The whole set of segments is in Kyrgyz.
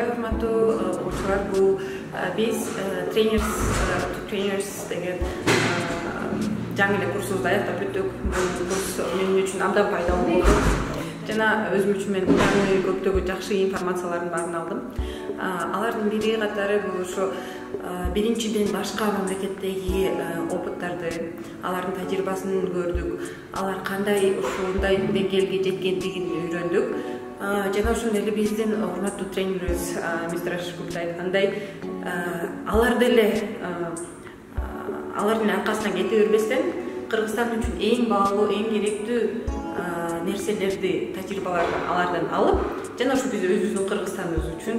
саламатсыздарбы, урматтуу окуучулар. Бул биз trainers деген жаңы эле курсубузду аяктап бүттүк. Бул курс менин үчүн абдан пайдалуу болду. Жана өзүм үчүн мен жаңы көптөгөн жакшы информациялардын баарын алдым. Алардын бири катары бул ошо биринчиден башка мамлекеттеги опыттарды, алардын тажрыйбасын көрдүк. Алар кандай ушундай деңгээлге жеткендигин үйрөндүк. Жана ошондой эле биздин урматтуу тренерибиз мистер Ашыков айткандай, алар деле алардын аркасынан кете бербестен Кыргызстан үчүн эң баалуу, эң керектүү нерселерди, тажрыйбаларды алардан алып, жана ошо биз өзүбүздүн Кыргызстаныбыз үчүн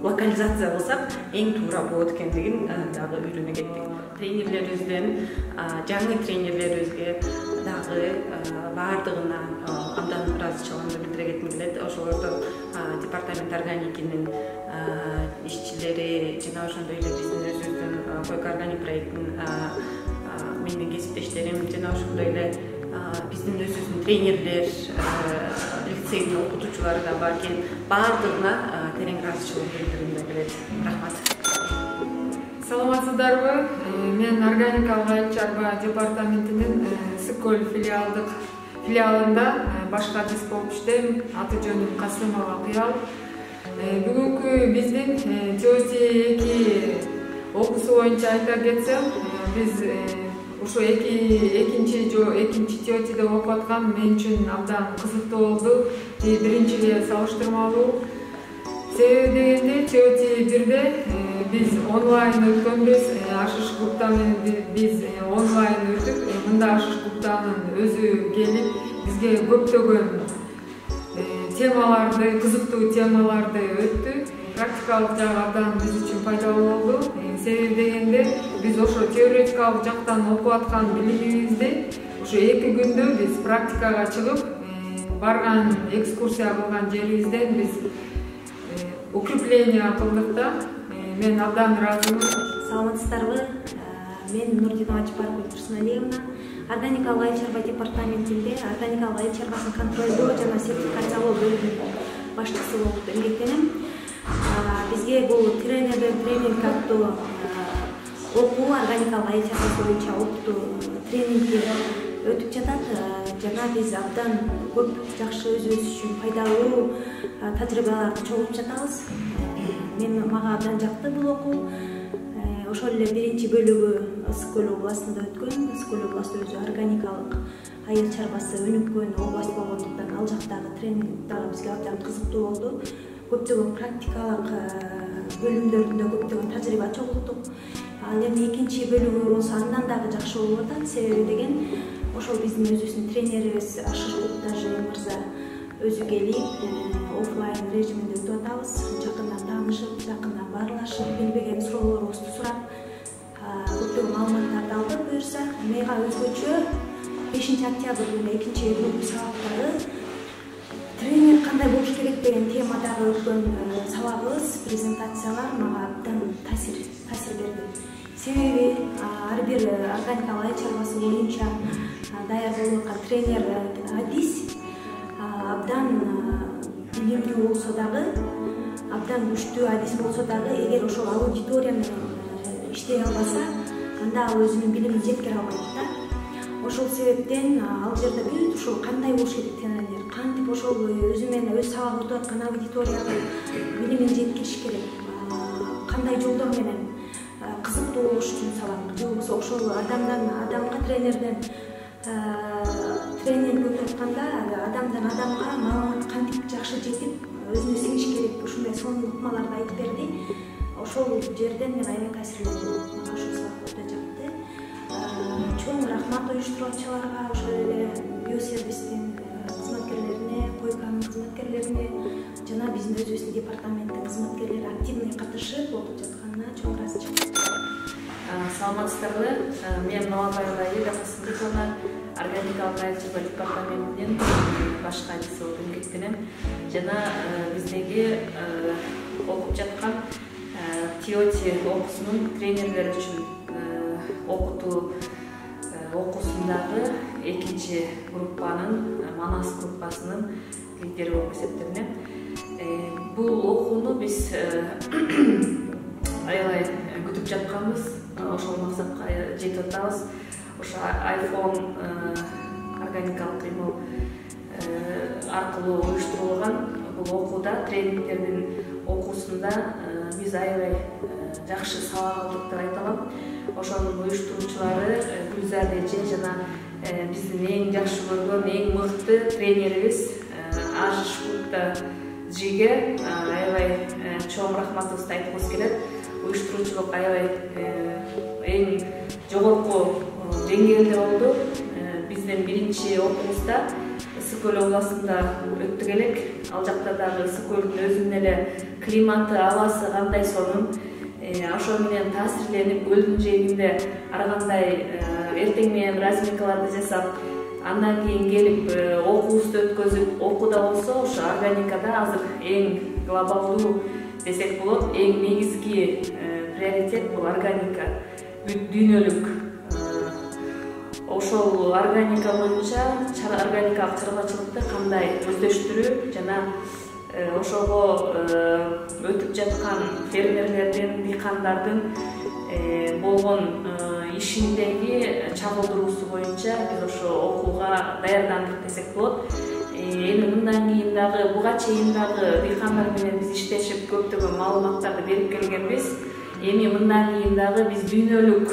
локализация кылсак эң туура болот экендигин дагы үйрөнө кеттик. Тренерлерибизден, жаңы тренерлерибизге дагы баардыгына абдан ыраазычылыгымды билдире кетким келет. Ошолордон департамент органикинин ишчилери жана ошондой эле биздин өзүбүздүн койка органик проекттин менин кесиптештерим жана ошондой эле биздин өзүбүздүн тренерлер, лицейдин окутуучулары да бар экен. Баардыгына терең ыраазычылык билдиргим келет. Рахмат. Саламатсыздарбы? Мен органикалык айыл чарба департаментинин Сыкөл филиалында башка адис болуп иштейм. Аты жөнүм Касымова Кыял. Бүгүнкү биздин теория 2 окуусу боюнча айта кетсем, биз ошо экинчи теорияда окуп аткан мен үчүн абдан кызыктуу болду. Биринчиге салыштырмалуу. Себеби дегенде теория 1де биз онлайн өткөнбүз. Ашыш Гупта менен биз онлайн өттүк. Мында Ашыш Гуптанын өзү келип бизге көптөгөн темаларды, кызыктуу темаларды өттү. Практикалык жагы абдан биз үчүн пайдалуу болду. Себеби дегенде биз ошо теоретикалык жактан окуп аткан билимибизди ошо 2 күндө биз практикага чыгып, барган экскурсия кылган жерибизден биз укрепление кылдык да. Мен абдан ыраазымын. Саламатсыздарбы? Мен Нурдинова Чапаркуль Турсуналиевна, органикалык айыл чарба департаментинде органикалык айыл чарбасын контролдоо жана сертификациялоо бөлүмүнүн башчысы болуп эмгектенем. Бизге бул тренинг аттуу окуу органикалык айыл чарбасы боюнча оптуу тренингге өтүп жатат. Жана биз абдан көп жакшы өзүбүз үчүн пайдалуу тажрыйбаларды чогултуп жатабыз. Мага абдан жакты бул окуу. Ошол эле биринчи бөлүгү Ысык-Көл областында өткөн. Ысык-Көл областы өзү органикалык айыл чарбасы өнүккөн область болгондуктан ал жактагы тренинг дагы бизге абдан кызыктуу болду. Көптөгөн практикалык бөлүмдөрүндө көптөгөн тажрыйба чогулттук. Ал эми экинчи бөлүгү болсо андан дагы жакшы болуп атат. Себеби деген ошол биздин өзүбүздүн тренерибиз Ашышкул мырза өзү келип офлайн режиминде өтүп атабыз. Жакындан таанышып, жакындан баарлашып, билбеген суроолорубузду сурап, көптөгөн маалыматтарды алдык. Буюрса, мага өзгөчө 5 октябрь күнү 2 групп сабактары тренер кандай болуш керек деген темадагы өткөн сабагыбыз, презентациялар мага абдан таасир берди. Себеби ар бир органикалык айыл чарбасы боюнча даяр болуп аткан тренер адис абдан билимдүү болсо дагы, абдан күчтүү адис болсо дагы, эгер ошол аудитория менен иштей албаса, анда ал өзүнүн билимин жеткире албайт да. Ошол себептен ал жерде бүт ушул кандай болуш керек тренер, кантип ошол өзү менен өз сабак өтүп аткан аудиторияга билимин жеткириш керек, кандай жолдор менен кызыктуу болуш үчүн сабак, же болбосо ошол адамдан адамга тренерден тренинг өтүп атканда адамдан адамга маалымат кантип жакшы жетип өзүнө сиңиш керек, ушундай сонун ыкмаларды айтып берди. Ошол жерден мен аябай таасирлендим. Мага ошол сабак өтө жакты. Чоң рахмат уюштуруучуларга, ошол эле биосервистин кызматкерлерине, койканын кызматкерлерине жана биздин өзүбүздүн департаменттин кызматкерлери активный катышып окуп жатканына чоң ыраазычылык. Саламатсыздарбы? Мен Новобаева Аида Касымбековна, органикалык айыл чарба департаментинин башка адиси болуп эмгектенем. Жана биздеги окуп жаткан теория окуусунун тренерлер үчүн окутуу окуусундагы экинчи группанын, Манас группасынын лидери болуп эсептелем. Бул окууну биз аябай күтүп жатканбыз. Ошол максатка жетип атабыз. Ошо iPhone органикалык кыймыл аркылуу уюштурулган бул окууда, тренингтердин окуусунда биз аябай жакшы сабак алдык деп айта алам. Ошонун уюштуруучулары Гүлзада эже жана биздин эң жакшы көргөн, эң мыкты тренерибиз Ашкутта Жиге аябай чоң рахматыбызды айткыбыз келет. Уюштуруучулук аябай эң жогорку деңгээлде болду. Биздин биринчи окуубузда Ысык-Көл областында өттүк элек. Ал жакта дагы Ысык-Көлдүн өзүнүн эле климаты, абасы кандай сонун. Ошо менен таасирленип, көлдүн жээгинде ар кандай эртең менен разминкаларды жасап, андан кийин келип окуубузду өткөзүп, окууда болсо ошо органикада азыр эң глобалдуу десек болот, эң негизги приоритет бул органика, дүйнөлүк. Ошол органика боюнча органикалык чарбачылыкты кандай өздөштүрүү жана ошого өтүп жаткан фермерлердин, дыйкандардын болгон ишиндеги чагылдыруусу боюнча биз ошо окууга даярдандык десек болот. Эми мындан кийин дагы, буга чейин дагы дыйкандар менен биз иштешип көптөгөн маалыматтарды берип келгенбиз. Эми мындан кийин дагы биз дүйнөлүк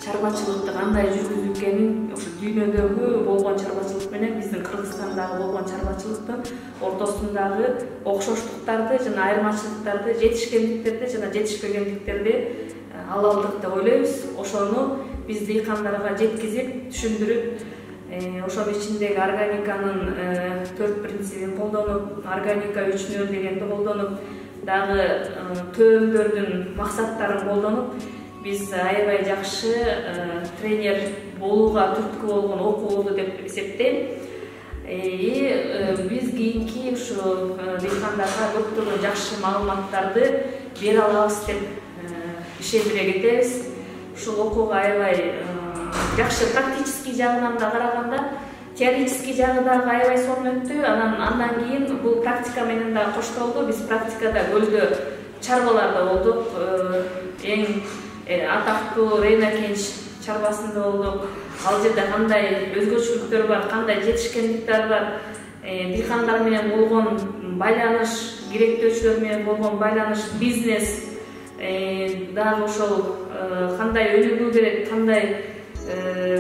чарбачылыкты кандай жүргүзүп экенин, ошо дүйнөдөгү болгон чарбачылык менен биздин Кыргызстандагы болгон чарбачылыктын ортосундагы окшоштуктарды жана айырмачылыктарды, жетишкендиктерди жана жетишпегендиктерди ала алдык деп ойлойбуз. Ошону биз дыйкандарга жеткизип, түшүндүрүп, ошонун ичиндеги органиканын 4 принцибин колдонуп, органика 3-0 дегенди колдонуп, дагы төбөмдөрдүн максаттарын колдонуп, биз аябай жакшы тренер болууга түрткү болгон окуу болду деп эсептейм. Биз кийинки ушу дыйкандарга көптөгөн жакшы маалыматтарды бере алабыз деп ишендире кетебиз. Ушул окууга аябай жакшы практический жагынан да караганда, теоретический жагы дагы аябай сонун өттү. Андан кийин бул практика менен да коштолду. Биз практикада көлдө чарбаларда болдук. Эң атактуу Рейна Кенч чарбасында болдук. Ал жерде кандай өзгөчөлүктөр бар, кандай жетишкендиктер бар, дыйкандар менен болгон байланыш, керектөөчүлөр менен болгон байланыш, бизнес дагы ошол кандай өнүгүү керек, кандай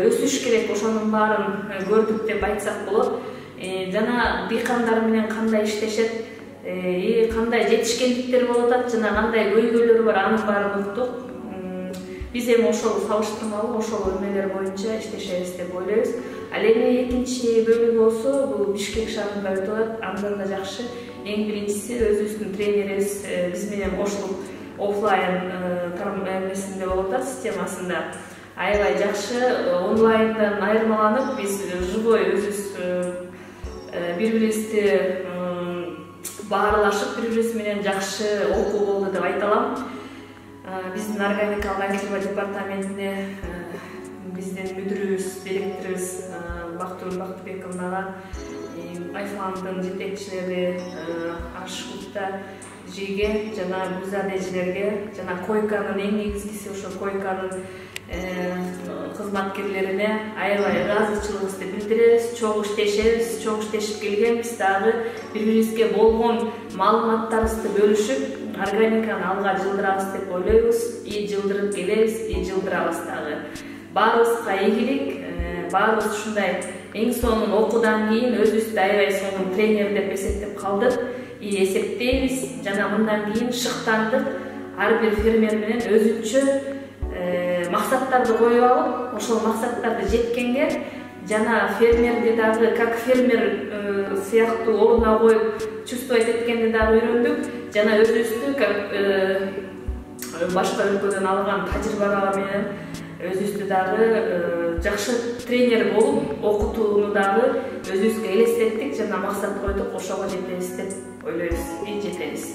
өсүш керек, ошонун баарын көрдүк деп айтсак болот. Жана дыйкандар менен кандай иштешет, кандай жетишкендиктер болуп атат жана кандай көйгөйлөр бар, анын баарын уктук. Биз эми ошол салыштырмалуу ошол өрмөлөр боюнча иштешебиз деп ойлойбуз. Ал эми экинчи бөлүгү болсо, бул Бишкек шаарында өтүп атат. Андан да жакшы. Эң биринчиси өзүбүздүн тренерибиз биз менен кошулуп офлайн эмесинде болуп атат, системасында. Аябай жакшы онлайндан айырмаланып, биз живой өзүбүз бири-бирибизди баарлашып, бири-бирибиз менен жакшы окуу болду деп айта алам. Биздин органикалык айылчылык департаментине биздин мүдүрүбүз, директорубуз Бактыгүл Бактыбековнага, Айфландын жетекчилери Ашкутта Жиге жана Гүлзада эжелерге жана койканын эң негизгиси ошо койканын кызматкерлерине аябай ыраазычылыгыбызды билдиребиз. Чоң иштешебиз, чоң иштешип келгенбиз. Дагы бири-бирибизге болгон маалыматтарыбызды бөлүшүп, органиканы алга жылдырабыз деп ойлойбуз. Жылдырып келебиз, жылдырабыз дагы. Баарыбызга ийгилик, баарыбыз ушундай эң сонун окуудан кийин өзүбүздү аябай сонун тренер деп эсептеп калдык, эсептейбиз жана мындан кийин шыктандык. Ар бир фермер менен өзүнчө максаттарды коюп алып, ошол максаттарды жеткенге жана фермерди дагы как фермер сыяктуу ордуна коюп чувствовать эткенди дагы үйрөндүк. Жана өзүбүздү как башка өлкөдөн алган тажрыйбалар менен өзүбүздү дагы жакшы тренер болуп, окутууну дагы өзүбүзгө элестеттик жана максат койдук. Ошого жетебиз деп ойлойбуз. Жетебиз.